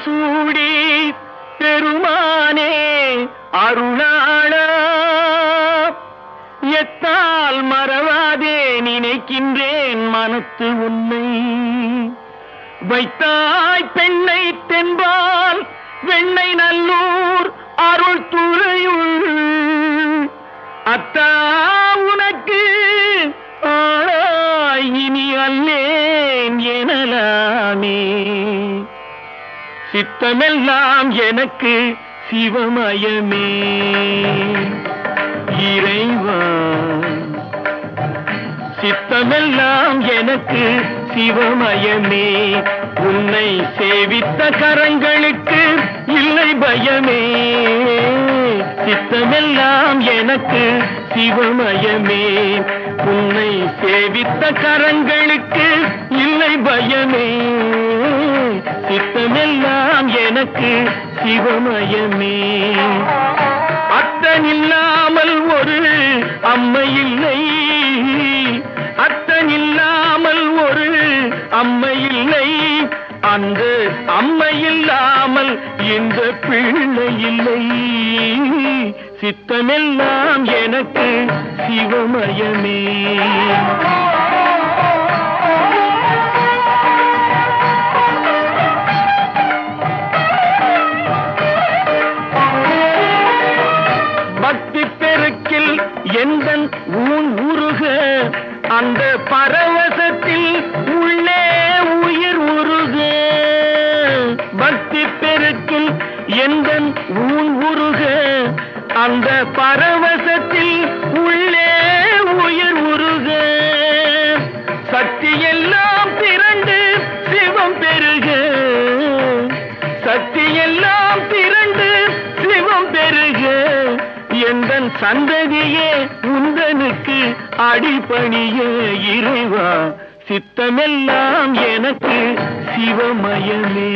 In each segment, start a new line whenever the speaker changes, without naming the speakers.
சூடி பெருமானே அருளாளா எத்தால் மறவாதே நினைக்கின்றேன் மனத்து உன்னை வைத்தாய் பெண்ணை தென்பால் வெண்ணை நல்லூர் அருள் துறையுள் அத்தா உனக்கு ஆளாய் இனி அல்லேன் எனலாமே சித்தமெல்லாம் எனக்கு சிவமயமே இறைவா சித்தமெல்லாம் எனக்கு சிவமயமே உன்னை சேவித்த கரங்களுக்கு இல்லை பயமே சித்தமெல்லாம் எனக்கு சிவமயமே உன்னை சேவித்த கரங்களுக்கு இல்லை பயமே சித்தமெல்லாம் எனக்கு சிவமயமே அத்தனில்லாமல் ஒரு அம்மை இல்லை அத்தனில்லாமல் ஒரு அம்மை இல்லை அந்த அம்மை இல்லாமல் இந்த பிள்ளை இல்லை சித்தமெல்லாம் எனக்கு சிவமயமே பக்தி பெருக்கில் எந்தன் ஊன் உருக அந்த பரவசத்தில் உள்ளே உயிர் உருக பக்தி பெருக்கில் எந்தன் ஊன் உருக அந்த பரவசத்தில் உள்ளே உயிர் உருக சக்தி எல்லாம் திரண்டு சிவம் பெருக சக்தி எல்லாம் திரண்டு சிவம் பெருக எந்தன் சந்ததியே உந்தனுக்கு அடிபணிய இறைவா சித்தமெல்லாம் எனக்கு சிவமயமே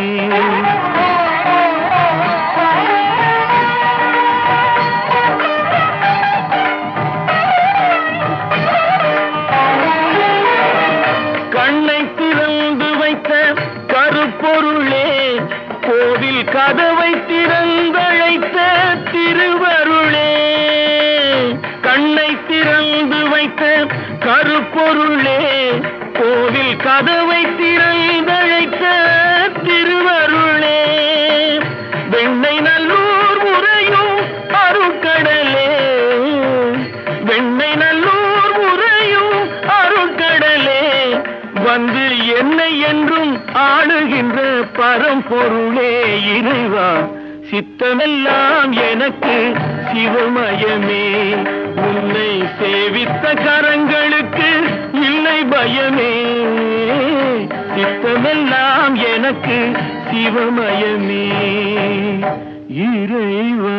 கண்ணை திறந்து வைத்த கருப்பொருளே கோவில் கதவை திறந்தழைத்த திருவருளே கண்ணை திறந்து வைத்த கருப்பொருளே கோவில் கதவை திறந்தழைத்த திருவருளே வெண்ணை நல்லூர் உறையும் அருட்கடலே வெண்ணை நல்லூர் உறையும் அருட்கடலே வந்து என்னை என்றும் ஆளுகின்ற பரம்பொருளே இறைவா சித்தமெல்லாம் எனக்கு சிவமயமே உன்னை சேவித்த கரங்களுக்கு இல்லை பயமே சித்தமெல்லாம் எனக்கு சிவமயமே இறைவா